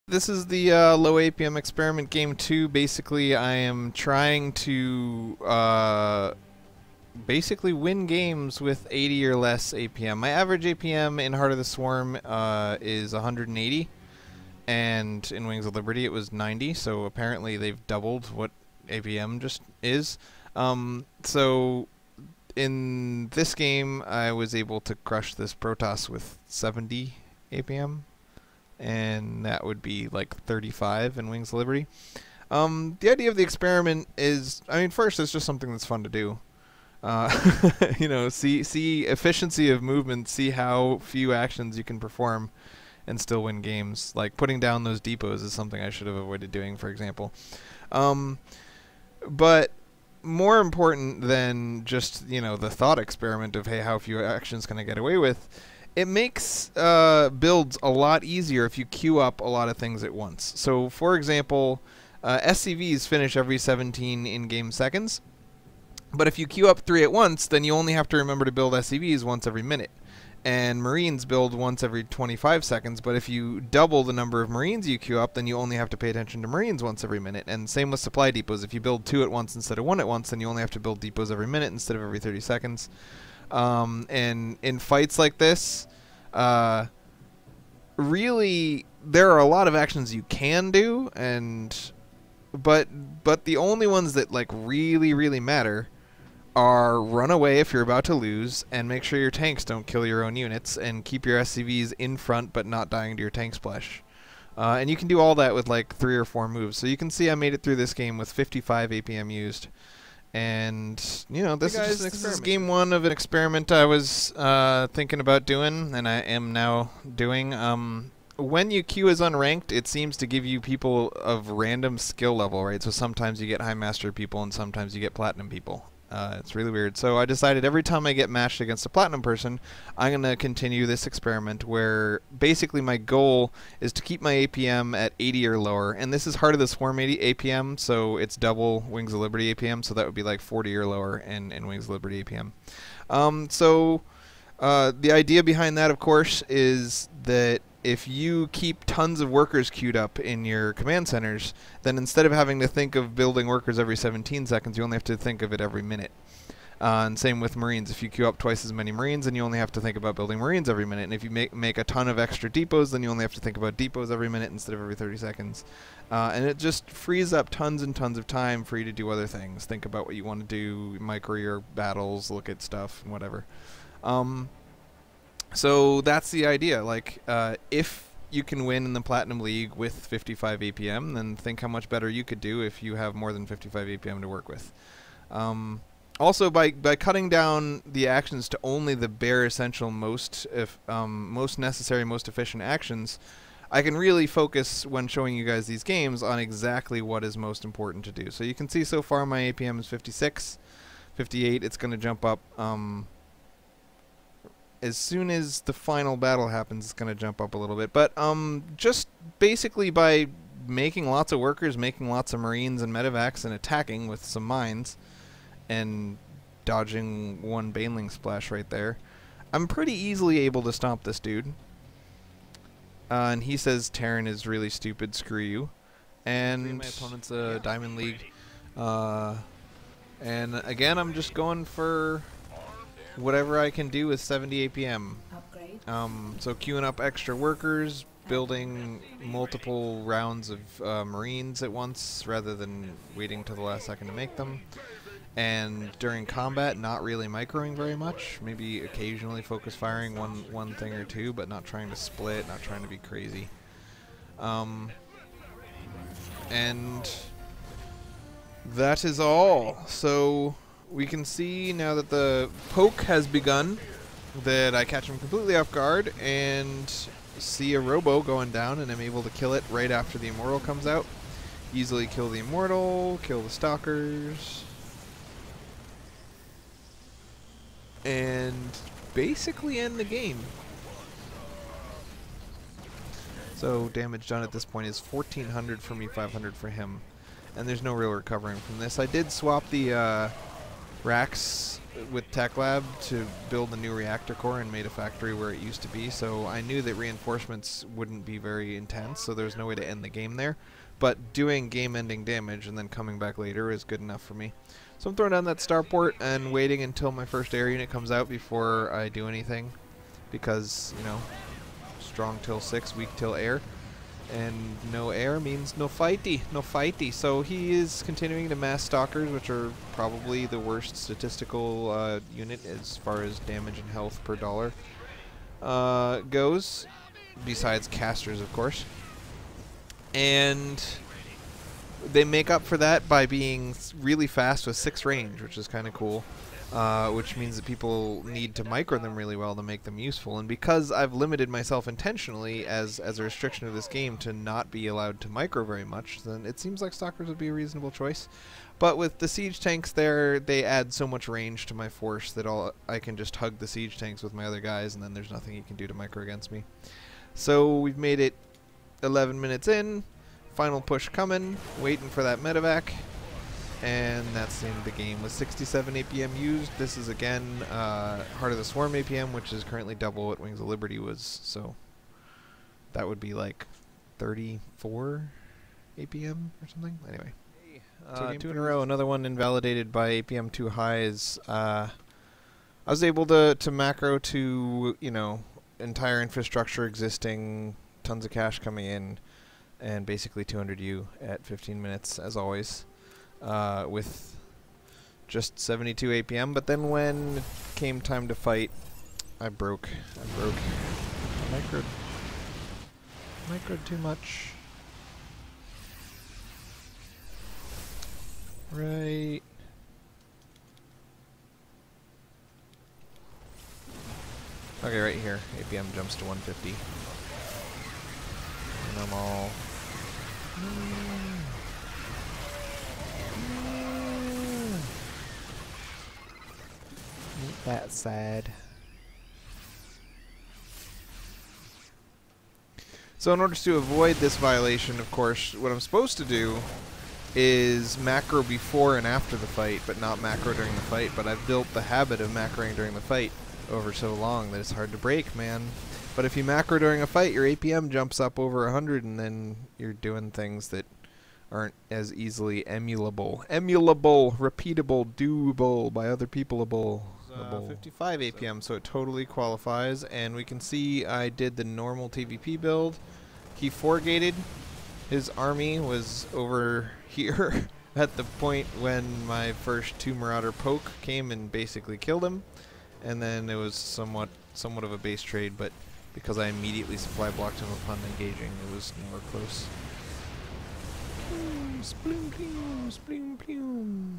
This is the low APM experiment game 2. Basically, I am trying to basically win games with 80 or less APM. My average APM in Heart of the Swarm is 180, and in Wings of Liberty it was 90, so apparently they've doubled what APM just is. So in this game, I was able to crush this Protoss with 70 APM. And that would be like 35 in Wings of Liberty. The idea of the experiment is, I mean, first it's just something that's fun to do. You know, see efficiency of movement, see how few actions you can perform and still win games. Like putting down those depots is something I should have avoided doing, for example. But more important than just, you know, the thought experiment of, hey, how few actions can I get away with, it makes builds a lot easier if you queue up a lot of things at once. So, for example, SCVs finish every 17 in-game seconds. But if you queue up 3 at once, then you only have to remember to build SCVs once every minute. And Marines build once every 25 seconds. But if you double the number of Marines you queue up, then you only have to pay attention to Marines once every minute. And same with supply depots. If you build 2 at once instead of 1 at once, then you only have to build depots every minute instead of every 30 seconds. And in fights like this, really, there are a lot of actions you can do, but the only ones that like really matter are run away if you're about to lose, and make sure your tanks don't kill your own units, and keep your SCVs in front but not dying to your tank splash. And you can do all that with like 3 or 4 moves. So you can see I made it through this game with 55 APM used. And, you know, this is game 1 of an experiment I was thinking about doing, and I am now doing. When you queue as unranked, it seems to give you people of random skill level, right? So sometimes you get High Master people, and sometimes you get Platinum people. It's really weird. So I decided every time I get matched against a Platinum person, I'm going to continue this experiment where basically my goal is to keep my APM at 80 or lower. And this is Heart of the Swarm 80 APM, so it's double Wings of Liberty APM, so that would be like 40 or lower in Wings of Liberty APM. The idea behind that, of course, is that if you keep tons of workers queued up in your command centers, then instead of having to think of building workers every 17 seconds, you only have to think of it every minute. And same with Marines. If you queue up twice as many Marines, then you only have to think about building Marines every minute. And if you make a ton of extra depots, then you only have to think about depots every minute instead of every 30 seconds. And it just frees up tons and tons of time for you to do other things. Think about what you want to do, micro your battles, look at stuff, and whatever. So that's the idea. Like, if you can win in the Platinum League with 55 APM, then think how much better you could do if you have more than 55 APM to work with. Also, by cutting down the actions to only the bare essential, most necessary, most efficient actions, I can really focus when showing you guys these games on exactly what is most important to do. So you can see so far my APM is 56, 58. It's going to jump up. As soon as the final battle happens, it's going to jump up a little bit. But just basically by making lots of workers, making lots of Marines and medevacs, and attacking with some mines, and dodging one Baneling splash right there, I'm pretty easily able to stomp this dude. And he says Terran is really stupid, screw you. And my opponent's a Diamond League. And again, I'm just going for whatever I can do with 70 APM. So queuing up extra workers, building multiple rounds of Marines at once rather than waiting till the last second to make them. And during combat, not really microing very much. Maybe occasionally focus firing one thing or two, but not trying to split, not trying to be crazy. And that is all. So we can see now that the poke has begun that I catch him completely off guard and see a robo going down, and I'm able to kill it right after the Immortal comes out. Easily kill the Immortal, kill the Stalkers, and basically end the game. So damage done at this point is 1,400 for me, 500 for him. And there's no real recovering from this. I did swap the racks with Tech Lab to build a new reactor core and made a factory where it used to be, so I knew that reinforcements wouldn't be very intense, so there's no way to end the game there. But doing game-ending damage and then coming back later is good enough for me. So I'm throwing down that starport and waiting until my first air unit comes out before I do anything, because, you know, strong till 6, weak till air. And no air means no fighty, no fighty. So he is continuing to mass stalkers, which are probably the worst statistical unit as far as damage and health per dollar goes, besides casters, of course. And they make up for that by being really fast with 6 range, which is kind of cool. Which means that people need to micro them really well to make them useful. And because I've limited myself intentionally as a restriction of this game to not be allowed to micro very much, then it seems like stalkers would be a reasonable choice. But with the siege tanks there, they add so much range to my force that I can just hug the siege tanks with my other guys, and then there's nothing you can do to micro against me. So we've made it 11 minutes in, final push coming, waiting for that medevac. And that's the end of the game. With 67 APM used, this is again Heart of the Swarm APM, which is currently double what Wings of Liberty was. So that would be like 34 APM or something. Anyway, so 2 in a row. Another one invalidated by APM too high. Is I was able to macro to, you know, entire infrastructure existing, tons of cash coming in, and basically 200 U at 15 minutes as always. With just 72 APM, but then when it came time to fight, I broke. I microed too much. Right. Okay, right here. APM jumps to 150. And I'm all... Ain't that sad. So in order to avoid this violation, of course, what I'm supposed to do is macro before and after the fight, but not macro during the fight. But I've built the habit of macroing during the fight over so long that it's hard to break, man. But if you macro during a fight, your APM jumps up over 100, and then you're doing things that aren't as easily emulable, repeatable, doable by other peopleable. 55 APM, so it totally qualifies, and we can see I did the normal TVP build. He 4-gated. His army was over here at the point when my first 2 Marauder poke came and basically killed him, and then it was somewhat of a base trade, but because I immediately supply blocked him upon engaging, it was nowhere close. Sploom, sploom, sploom.